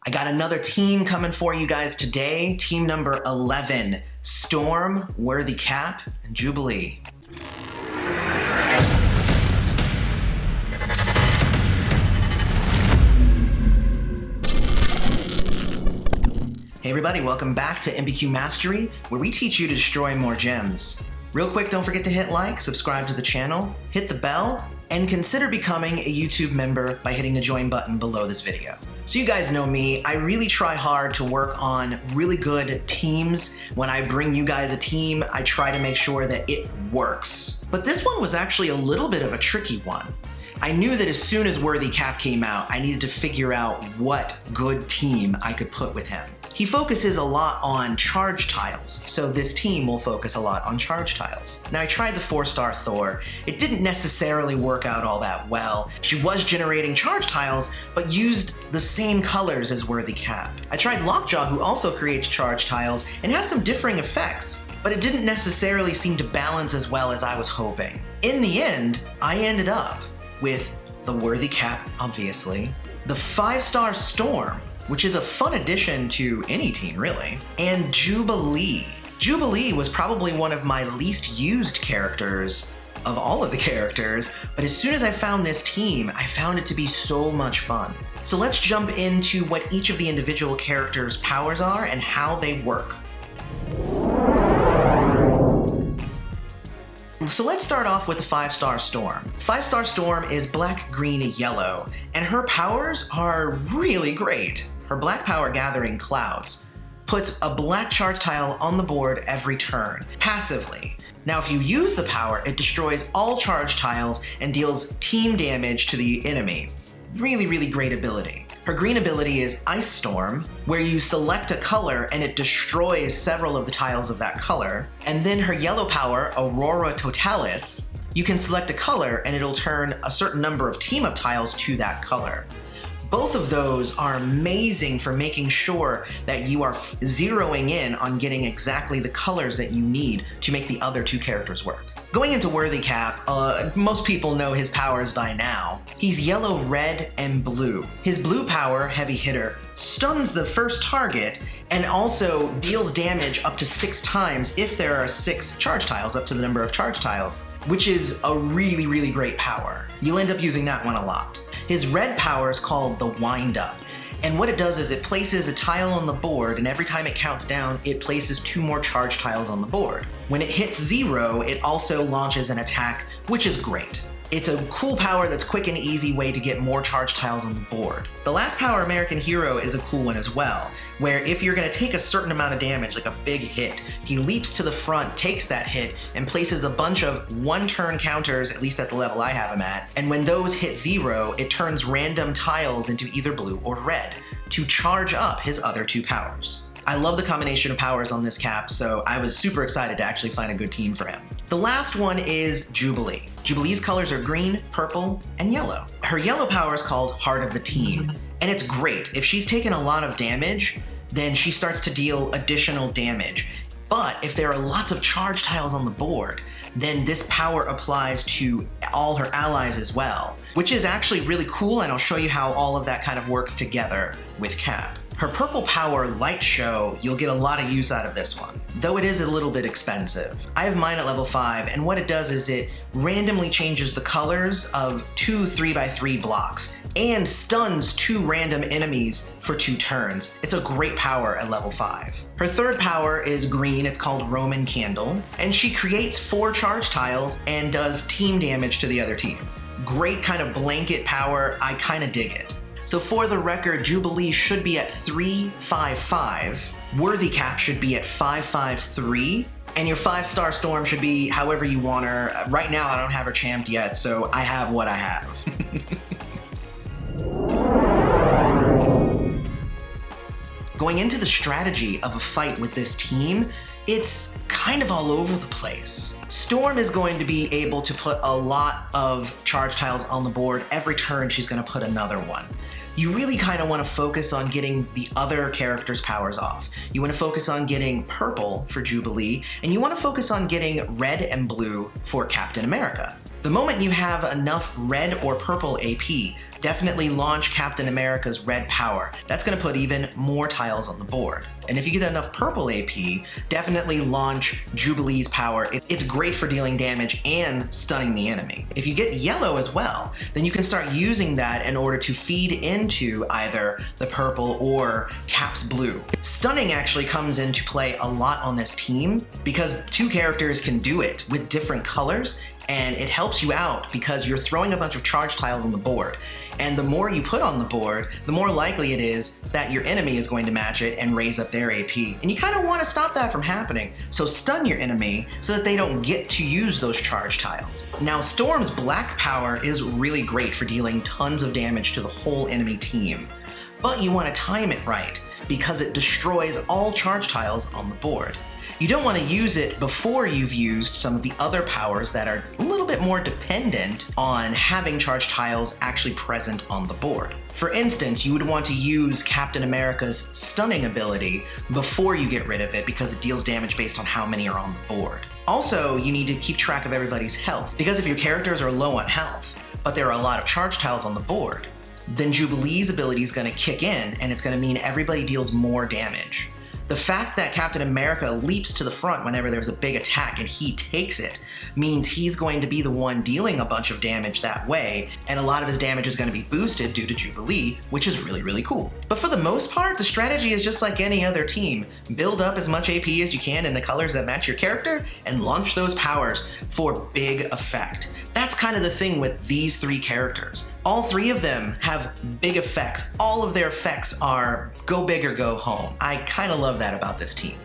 I got another team coming for you guys today. Team number 11, Storm, Worthy Cap, and Jubilee. Hey everybody, welcome back to MPQ Mastery, where we teach you to destroy more gems. Real quick, don't forget to hit like, subscribe to the channel, hit the bell, and consider becoming a YouTube member by hitting the join button below this video. So you guys know me, I really try hard to work on really good teams. When I bring you guys a team, I try to make sure that it works. But this one was actually a little bit of a tricky one. I knew that as soon as Worthy Cap came out, I needed to figure out what good team I could put with him. He focuses a lot on charge tiles, so this team will focus a lot on charge tiles. Now I tried the 4-star Thor. It didn't necessarily work out all that well. She was generating charge tiles, but used the same colors as Worthy Cap. I tried Lockjaw, who also creates charge tiles and has some differing effects, but it didn't necessarily seem to balance as well as I was hoping. In the end, I ended up with the Worthy Cap, obviously, the 5-star Storm, which is a fun addition to any team, really, and Jubilee. Jubilee was probably one of my least used characters of all of the characters, but as soon as I found this team, I found it to be so much fun. So let's jump into what each of the individual characters' powers are and how they work. So let's start off with the 5-star Storm. 5-star Storm is black, green, yellow, and her powers are really great. Her black power, Gathering Clouds, puts a black charge tile on the board every turn, passively. Now if you use the power, it destroys all charge tiles and deals team damage to the enemy. Really, really great ability. Her green ability is Ice Storm, where you select a color and it destroys several of the tiles of that color. And then her yellow power, Orora Totalis, you can select a color and it'll turn a certain number of team-up tiles to that color. Both of those are amazing for making sure that you are zeroing in on getting exactly the colors that you need to make the other two characters work. Going into Worthy Cap, most people know his powers by now. He's yellow, red, and blue. His blue power, Heavy Hitter, stuns the first target and also deals damage up to 6 times if there are 6 charge tiles, up to the number of charge tiles, which is a really, really great power. You'll end up using that one a lot. His red power is called the Wind Up. And what it does is it places a tile on the board, and every time it counts down, it places 2 more charge tiles on the board. When it hits 0, it also launches an attack, which is great. It's a cool power that's quick and easy way to get more charge tiles on the board. The last power, American Hero, is a cool one as well, where if you're gonna take a certain amount of damage, like a big hit, he leaps to the front, takes that hit, and places a bunch of 1-turn counters, at least at the level I have him at, and when those hit 0, it turns random tiles into either blue or red to charge up his other 2 powers. I love the combination of powers on this cap, so I was super excited to actually find a good team for him. The last one is Jubilee. Jubilee's colors are green, purple, and yellow. Her yellow power is called Heart of the Team, and it's great. If she's taken a lot of damage, then she starts to deal additional damage. But if there are lots of charge tiles on the board, then this power applies to all her allies as well, which is actually really cool, and I'll show you how all of that kind of works together with Cap. Her purple power, Light Show, you'll get a lot of use out of this one, though it is a little bit expensive. I have mine at level 5, and what it does is it randomly changes the colors of 2 3x3 blocks and stuns 2 random enemies for 2 turns. It's a great power at level 5. Her third power is green, it's called Roman Candle, and she creates 4 charge tiles and does team damage to the other team. Great kind of blanket power, I kind of dig it. So for the record, Jubilee should be at 355, Worthy Cap should be at 553, and your 5-star Storm should be however you want her. Right now I don't have her champed yet, so I have what I have. Going into the strategy of a fight with this team, it's kind of all over the place. Storm is going to be able to put a lot of charge tiles on the board. Every turn she's going to put another one. You really kind of want to focus on getting the other characters' powers off. You want to focus on getting purple for Jubilee, and you want to focus on getting red and blue for Captain America. The moment you have enough red or purple AP, definitely launch Captain America's red power. That's going to put even more tiles on the board. And if you get enough purple AP, definitely launch Jubilee's power. It's great for dealing damage and stunning the enemy. If you get yellow as well, then you can start using that in order to feed into either the purple or Cap's blue. Stunning actually comes into play a lot on this team because two characters can do it with different colors, and it helps you out because you're throwing a bunch of charge tiles on the board. And the more you put on the board, the more likely it is that your enemy is going to match it and raise up their AP. And you kind of want to stop that from happening. So stun your enemy so that they don't get to use those charge tiles. Now, Storm's black power is really great for dealing tons of damage to the whole enemy team. But you want to time it right because it destroys all charge tiles on the board. You don't want to use it before you've used some of the other powers that are a little bit more dependent on having charge tiles actually present on the board. For instance, you would want to use Captain America's stunning ability before you get rid of it because it deals damage based on how many are on the board. Also, you need to keep track of everybody's health because if your characters are low on health, but there are a lot of charge tiles on the board, then Jubilee's ability is going to kick in and it's going to mean everybody deals more damage. The fact that Captain America leaps to the front whenever there's a big attack and he takes it means he's going to be the one dealing a bunch of damage that way, and a lot of his damage is going to be boosted due to Jubilee, which is really, really cool. But for the most part, the strategy is just like any other team. Build up as much AP as you can in the colors that match your character and launch those powers for big effect. That's kind of the thing with these three characters. All three of them have big effects. All of their effects are go big or go home. I kind of love that about this team.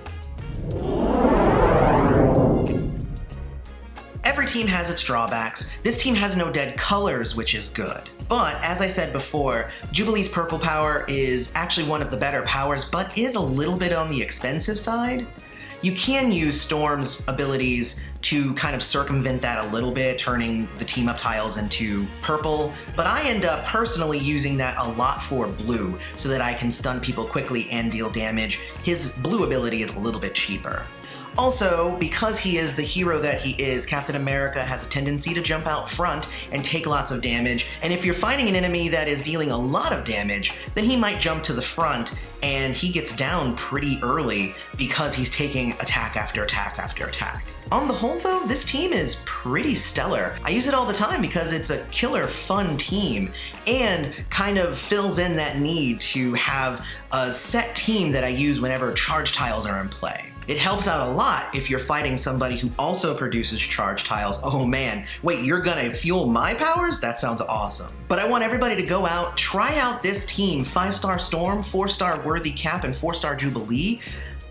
Every team has its drawbacks. This team has no dead colors, which is good. But as I said before, Jubilee's purple power is actually one of the better powers, but is a little bit on the expensive side. You can use Storm's abilities to kind of circumvent that a little bit, turning the team up tiles into purple, but I end up personally using that a lot for blue so that I can stun people quickly and deal damage. His blue ability is a little bit cheaper. Also, because he is the hero that he is, Captain America has a tendency to jump out front and take lots of damage, and if you're fighting an enemy that is dealing a lot of damage, then he might jump to the front and he gets down pretty early because he's taking attack after attack after attack. On the whole though, this team is pretty stellar. I use it all the time because it's a killer fun team and kind of fills in that need to have a set team that I use whenever charge tiles are in play. It helps out a lot if you're fighting somebody who also produces charge tiles. Oh man, wait, you're gonna fuel my powers? That sounds awesome. But I want everybody to go out, try out this team, 5-star Storm, 4-star Worthy Cap, and 4-star Jubilee.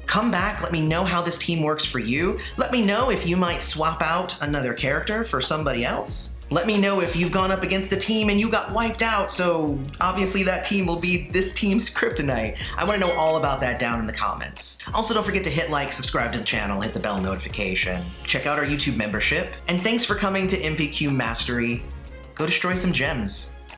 Come back, let me know how this team works for you. Let me know if you might swap out another character for somebody else. Let me know if you've gone up against the team and you got wiped out, so obviously that team will be this team's kryptonite. I want to know all about that down in the comments. Also, don't forget to hit like, subscribe to the channel, hit the bell notification, check out our YouTube membership, and thanks for coming to MPQ Mastery. Go destroy some gems.